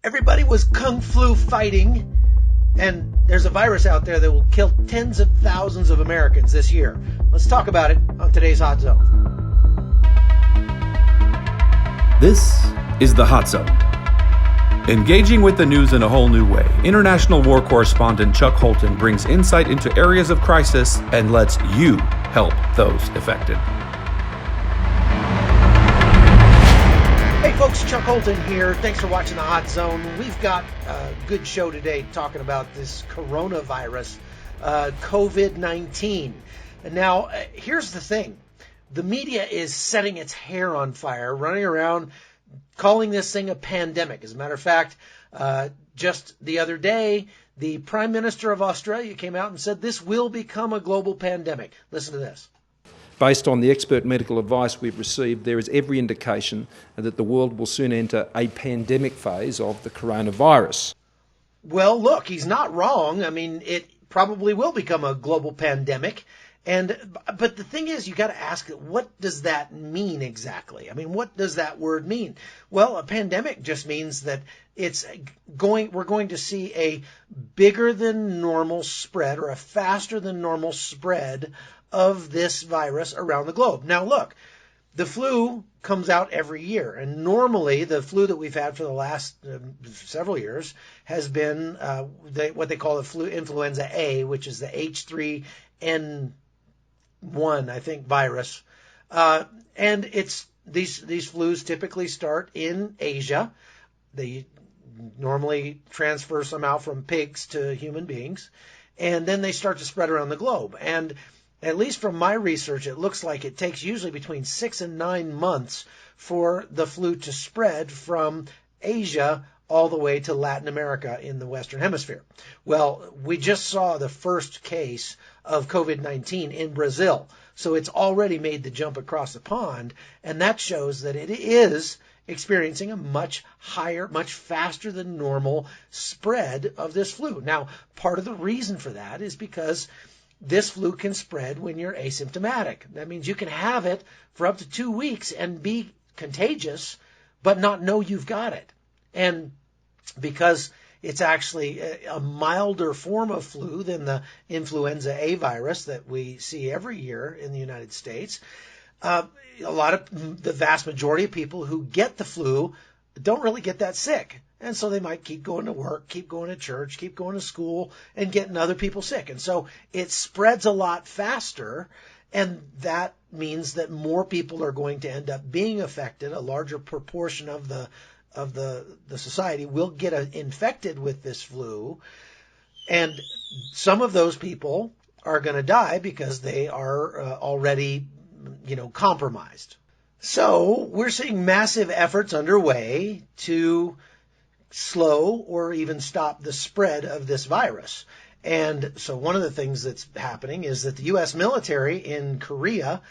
Everybody was kung flu fighting, and there's a virus out there that will kill tens of thousands of Americans this year. Let's talk about it on today's Hot Zone. This is the Hot Zone. Engaging with the news in a whole new way, international war correspondent Chuck Holton brings insight into areas of crisis and lets you help those affected. Hey folks, Chuck Holton here. Thanks for watching the Hot Zone. We've got a good show today talking about this coronavirus, COVID-19. And now, here's the thing. The media is setting its hair on fire, running around calling this thing a pandemic. As a matter of fact, just the other day, the Prime Minister of Australia came out and said this will become a global pandemic. Listen to this. Based on the expert medical advice we've received, there is every indication that the world will soon enter a pandemic phase of the coronavirus. Well, look, he's not wrong. I mean, it probably will become a global pandemic. But the thing is, you got to ask, what does that mean exactly? I mean, what does that word mean? Well, a pandemic just means that we're going to see a bigger than normal spread, or a faster than normal spread of this virus around the globe. Now, look, the flu comes out every year, and normally the flu that we've had for the last several years has been what they call the flu influenza A, which is the H3N1, I think, virus. And it's these flus typically start in Asia. They normally transfer somehow from pigs to human beings, and then they start to spread around the globe. And at least from my research, it looks like it takes usually between 6 and 9 months for the flu to spread from Asia all the way to Latin America in the Western Hemisphere. Well, we just saw the first case of COVID-19 in Brazil. So it's already made the jump across the pond, and that shows that it is experiencing a much higher, much faster than normal spread of this flu. Now, part of the reason for that is because this flu can spread when you're asymptomatic. That means you can have it for up to 2 weeks and be contagious, but not know you've got it. And because it's actually a milder form of flu than the influenza A virus that we see every year in the United States, the vast majority of people who get the flu don't really get that sick. And so they might keep going to work, keep going to church, keep going to school, and getting other people sick. And so it spreads a lot faster, and that means that more people are going to end up being affected. A larger proportion of the society will get infected with this flu, and some of those people are going to die because they are already, compromised. So we're seeing massive efforts underway to slow or even stop the spread of this virus. And so one of the things that's happening is that the U.S. military in Korea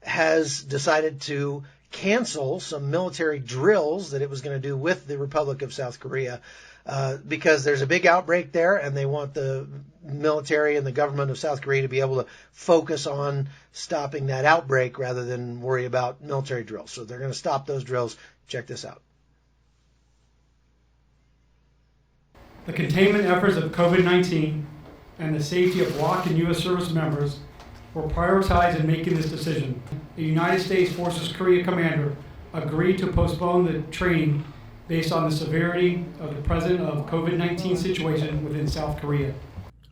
has decided to cancel some military drills that it was going to do with the Republic of South Korea because there's a big outbreak there, and they want the military and the government of South Korea to be able to focus on stopping that outbreak rather than worry about military drills. So they're going to stop those drills. Check this out. The containment efforts of COVID-19 and the safety of ROK and U.S. service members were prioritized in making this decision. The United States Forces Korea commander agreed to postpone the training based on the severity of the present of COVID-19 situation within South Korea.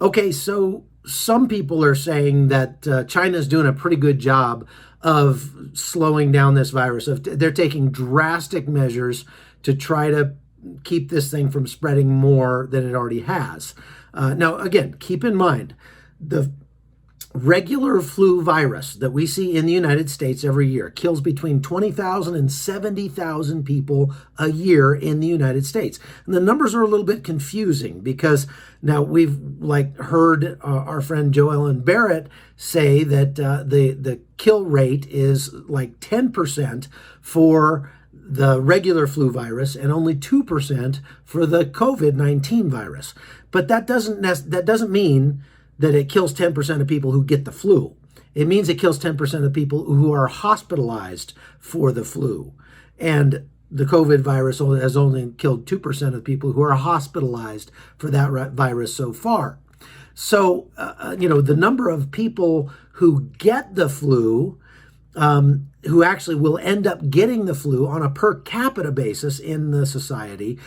Okay, so some people are saying that China's doing a pretty good job of slowing down this virus. They're taking drastic measures to try to keep this thing from spreading more than it already has. Now, again, keep in mind, the regular flu virus that we see in the United States every year kills between 20,000 and 70,000 people a year in the United States. And the numbers are a little bit confusing because now we've heard our friend Joellen Barrett say that the kill rate is like 10% for the regular flu virus and only 2% for the COVID-19 virus. But that doesn't mean that it kills 10% of people who get the flu. It means it kills 10% of people who are hospitalized for the flu. And the COVID virus has only killed 2% of people who are hospitalized for that virus so far. So, the number of people who get the flu, who actually will end up getting the flu on a per capita basis in the society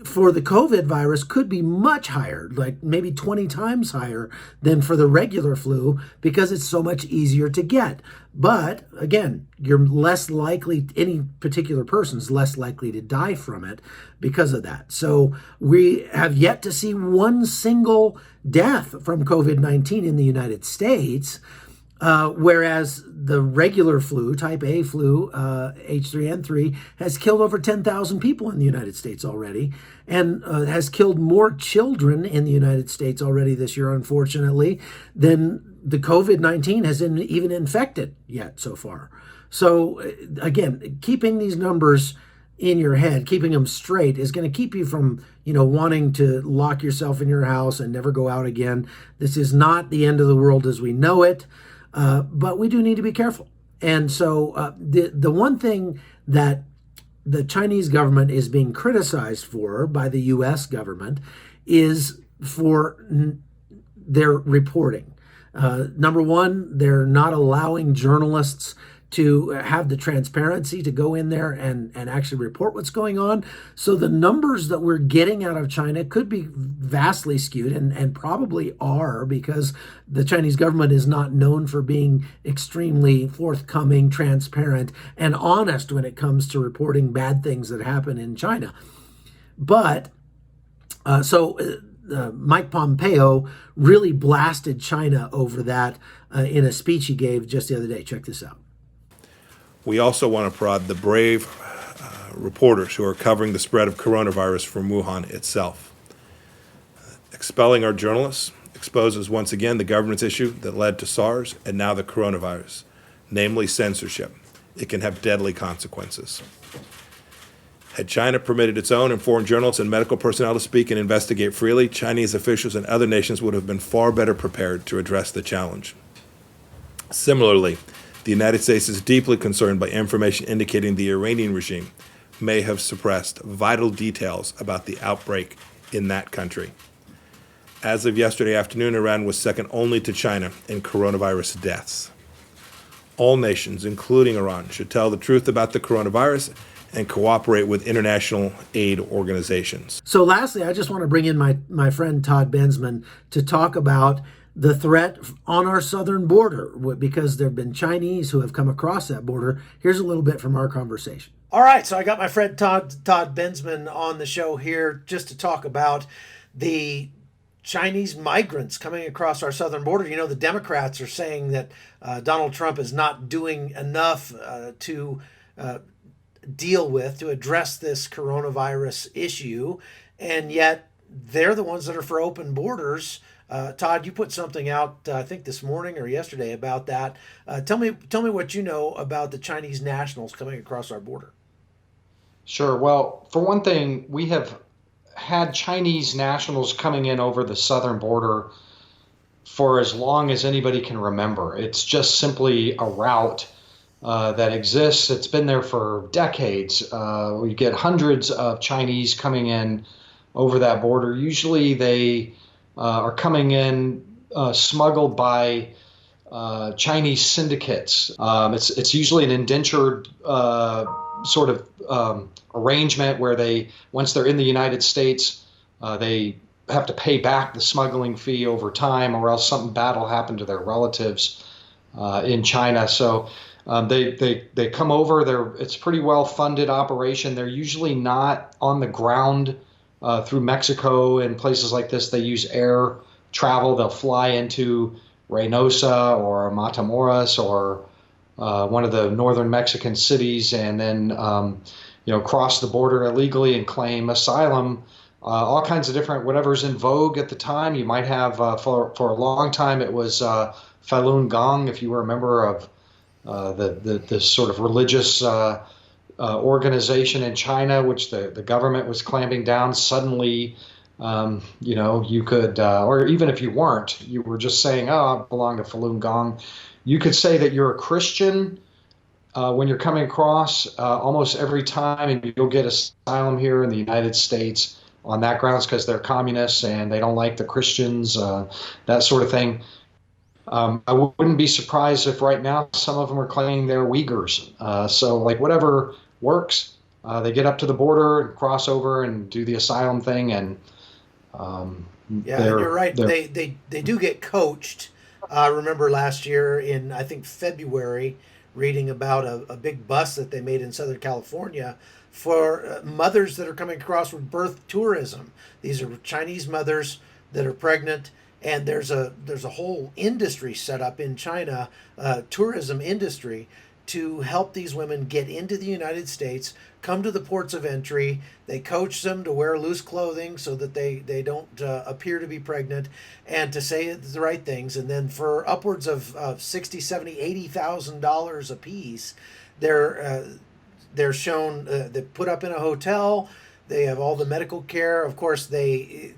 for the COVID virus could be much higher, like maybe 20 times higher than for the regular flu, because it's so much easier to get. But again, you're less likely, any particular person's less likely to die from it because of that. So we have yet to see one single death from COVID-19 in the United States. Whereas the regular flu, type A flu, H3N3, has killed over 10,000 people in the United States already, and has killed more children in the United States already this year, unfortunately, than the COVID-19 has even infected yet so far. So again, keeping these numbers in your head, keeping them straight, is going to keep you from, wanting to lock yourself in your house and never go out again. This is not the end of the world as we know it. But we do need to be careful. And so the one thing that the Chinese government is being criticized for by the U.S. government is for their reporting. Number one, they're not allowing journalists to have the transparency to go in there and actually report what's going on. So the numbers that we're getting out of China could be vastly skewed, and probably are, because the Chinese government is not known for being extremely forthcoming, transparent, and honest when it comes to reporting bad things that happen in China. But Mike Pompeo really blasted China over that in a speech he gave just the other day. Check this out. We also want to applaud the brave reporters who are covering the spread of coronavirus from Wuhan itself. Expelling our journalists exposes once again the government's issue that led to SARS and now the coronavirus, namely censorship. It can have deadly consequences. Had China permitted its own and foreign journalists and medical personnel to speak and investigate freely, Chinese officials and other nations would have been far better prepared to address the challenge. Similarly, the United States is deeply concerned by information indicating the Iranian regime may have suppressed vital details about the outbreak in that country. As of yesterday afternoon, Iran was second only to China in coronavirus deaths. All nations, including Iran, should tell the truth about the coronavirus and cooperate with international aid organizations. So lastly, I just want to bring in my friend Todd Bensman to talk about the threat on our southern border, because there have been Chinese who have come across that border. Here's a little bit from our conversation. All right, so I got my friend Todd Bensman on the show here just to talk about the Chinese migrants coming across our southern border. The Democrats are saying that Donald Trump is not doing enough to address this coronavirus issue, and yet they're the ones that are for open borders. Todd, you put something out, I think this morning or yesterday, about that. Tell me what you know about the Chinese nationals coming across our border. Sure. Well, for one thing, we have had Chinese nationals coming in over the southern border for as long as anybody can remember. It's just simply a route that exists. It's been there for decades. We get hundreds of Chinese coming in over that border. Usually they are coming in smuggled by Chinese syndicates. It's usually an indentured sort of arrangement where once they're in the United States, they have to pay back the smuggling fee over time, or else something bad will happen to their relatives in China. So they come over. It's a pretty well funded operation. They're usually not on the ground through Mexico and places like this. They use air travel. They'll fly into Reynosa or Matamoros or one of the northern Mexican cities, and then cross the border illegally and claim asylum. All kinds of different whatever's in vogue at the time. You might have for a long time it was Falun Gong, if you were a member of the sort of religious organization in China, which the government was clamping down. Suddenly, you could, or even if you weren't, you were just saying, "Oh, I belong to Falun Gong." You could say that you're a Christian when you're coming across almost every time, and you'll get asylum here in the United States on that grounds because they're communists and they don't like the Christians, that sort of thing. I wouldn't be surprised if right now some of them are claiming they're Uyghurs. So like whatever works, they get up to the border and cross over and do the asylum thing. And yeah, and you're right. They do get coached. I remember last year in, I think, February, reading about a big bus that they made in Southern California for mothers that are coming across with birth tourism. These are Chinese mothers that are pregnant, and there's a whole industry set up in China, tourism industry, to help these women get into the United States, come to the ports of entry. They coach them to wear loose clothing so that they don't appear to be pregnant, and to say the right things. And then for upwards of $60,000, $70,000, $80,000 a piece, they're shown, they put up in a hotel. They have all the medical care. Of course, they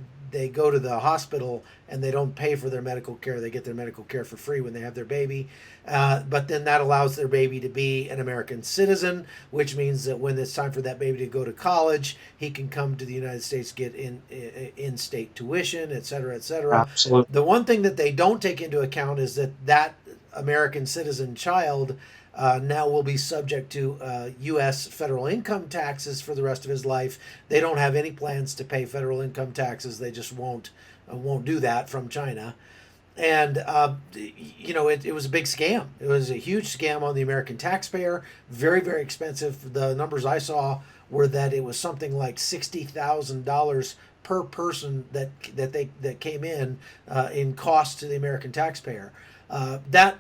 go to the hospital and they don't pay for their medical care. They get their medical care for free when they have their baby. But then that allows their baby to be an American citizen, which means that when it's time for that baby to go to college, he can come to the United States, get in-state tuition, et cetera, et cetera. Absolutely. The one thing that they don't take into account is that American citizen child now will be subject to U.S. federal income taxes for the rest of his life. They don't have any plans to pay federal income taxes. They just won't do that from China. And, it was a big scam. It was a huge scam on the American taxpayer. Very, very expensive. The numbers I saw were that it was something like $60,000 per person that came in cost to the American taxpayer. That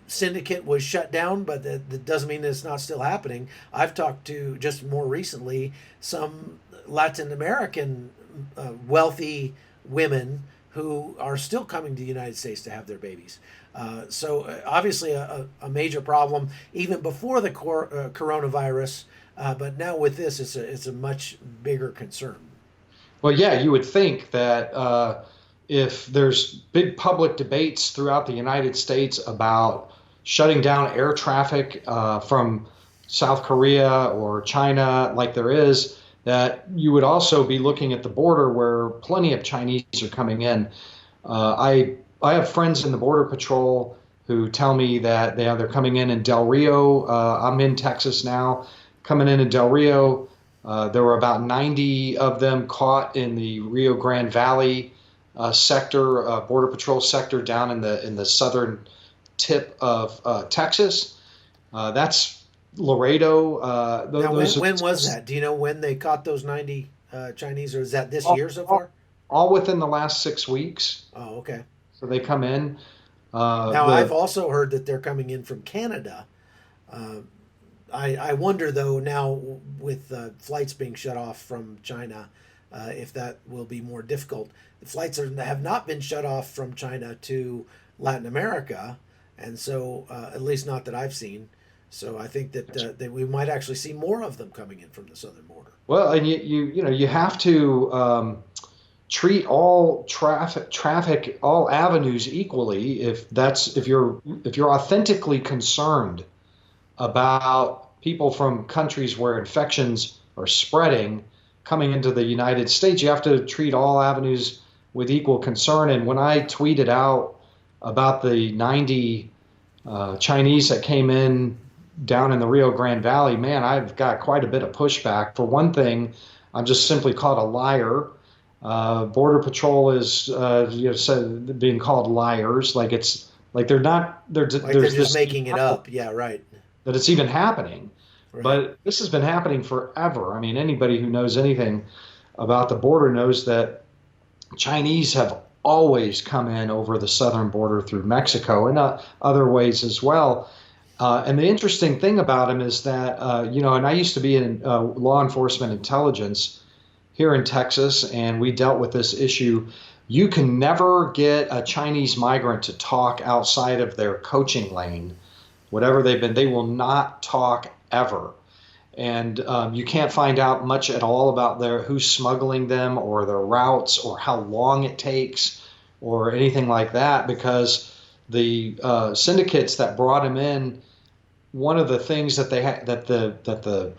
syndicate was shut down, but that doesn't mean that it's not still happening. I've talked to, just more recently, some Latin American wealthy women who are still coming to the United States to have their babies. So obviously a major problem even before the coronavirus, but now with this, it's a much bigger concern. Well, yeah, you would think that if there's big public debates throughout the United States about shutting down air traffic from South Korea or China, like there is, that you would also be looking at the border where plenty of Chinese are coming in. I have friends in the Border Patrol who tell me that they're coming in Del Rio. I'm in Texas now, coming in Del Rio. There were about 90 of them caught in the Rio Grande Valley sector, Border Patrol sector down in the southern tip of Texas. That's Laredo. Now, when was that? Do you know when they caught those 90 Chinese, or is that this year so far? All within the last 6 weeks. Oh, okay. So they come in. Now, I've also heard that they're coming in from Canada. I wonder, though, now with flights being shut off from China, if that will be more difficult. The flights have not been shut off from China to Latin America, and so at least not that I've seen. So I think that we might actually see more of them coming in from the southern border. Well, and you have to treat all traffic, all avenues equally. If you're authentically concerned about people from countries where infections are spreading coming into the United States, you have to treat all avenues with equal concern. And when I tweeted out about the 90 Chinese that came in down in the Rio Grande Valley, man, I've got quite a bit of pushback. For one thing, I'm just simply called a liar. Border Patrol is said being called liars, like it's like they're not. They're just making it up. Yeah, right. That it's even happening, right. But this has been happening forever. I mean, anybody who knows anything about the border knows that Chinese have always come in over the southern border through Mexico and other ways as well. And the interesting thing about him is that, and I used to be in law enforcement intelligence here in Texas, and we dealt with this issue. You can never get a Chinese migrant to talk outside of their coaching lane, whatever they've been. They will not talk ever. And you can't find out much at all about who's smuggling them or their routes or how long it takes or anything like that, because the syndicates that brought him in one of the things that the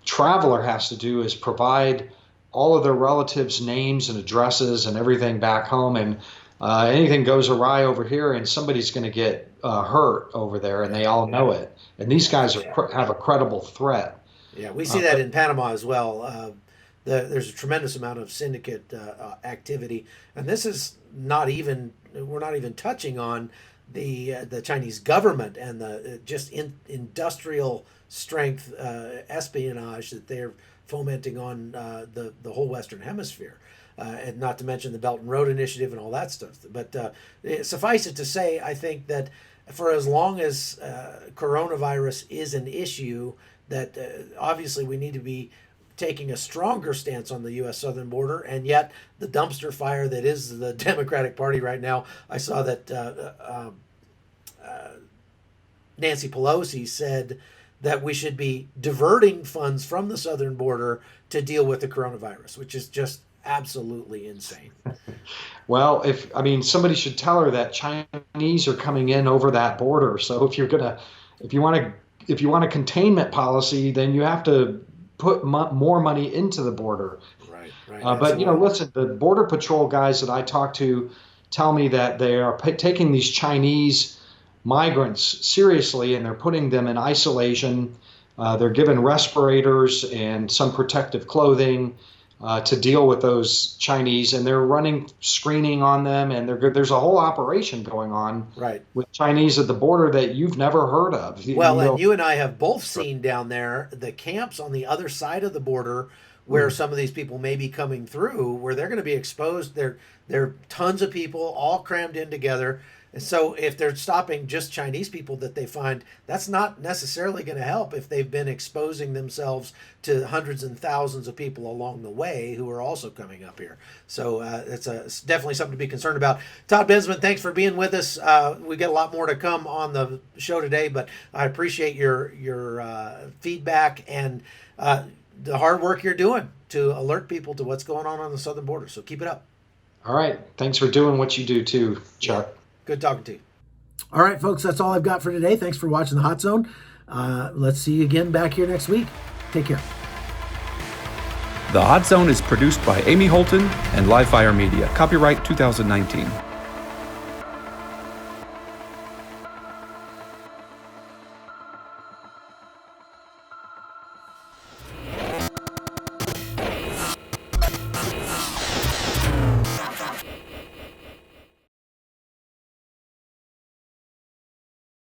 traveler has to do is provide all of their relatives' names and addresses and everything back home, and anything goes awry over here, and somebody's going to get hurt over there, and they all know it. And these guys have a credible threat. Yeah, we see that in Panama as well. There's a tremendous amount of syndicate activity, and this is we're not even touching on the Chinese government and the just industrial strength espionage that they're fomenting on the whole Western Hemisphere. And not to mention the Belt and Road Initiative and all that stuff. But suffice it to say, I think that for as long as coronavirus is an issue, that obviously we need to be taking a stronger stance on the U.S. southern border, and yet the dumpster fire that is the Democratic Party right now. I saw that Nancy Pelosi said that we should be diverting funds from the southern border to deal with the coronavirus, which is just absolutely insane. Well, somebody should tell her that Chinese are coming in over that border. So if you want a containment policy, then you have to put more money into the border. Right. But listen, the Border Patrol guys that I talk to tell me that they are taking these Chinese migrants seriously, and they're putting them in isolation. They're given respirators and some protective clothing to deal with those Chinese, and they're running screening on them, and there's a whole operation going on with Chinese at the border that you've never heard of. And you and I have both seen down there the camps on the other side of the border where some of these people may be coming through, where they're going to be exposed. There are tons of people all crammed in together. And so if they're stopping just Chinese people that they find, that's not necessarily going to help if they've been exposing themselves to hundreds and thousands of people along the way who are also coming up here. So it's definitely something to be concerned about. Todd Bensman, thanks for being with us. We got a lot more to come on the show today, but I appreciate your feedback and the hard work you're doing to alert people to what's going on the southern border. So keep it up. All right. Thanks for doing what you do too, Chuck. Yeah. Good talking to you. All right, folks, that's all I've got for today. Thanks for watching The Hot Zone. Let's see you again back here next week. Take care. The Hot Zone is produced by Amy Holton and Livefire Media. Copyright 2019.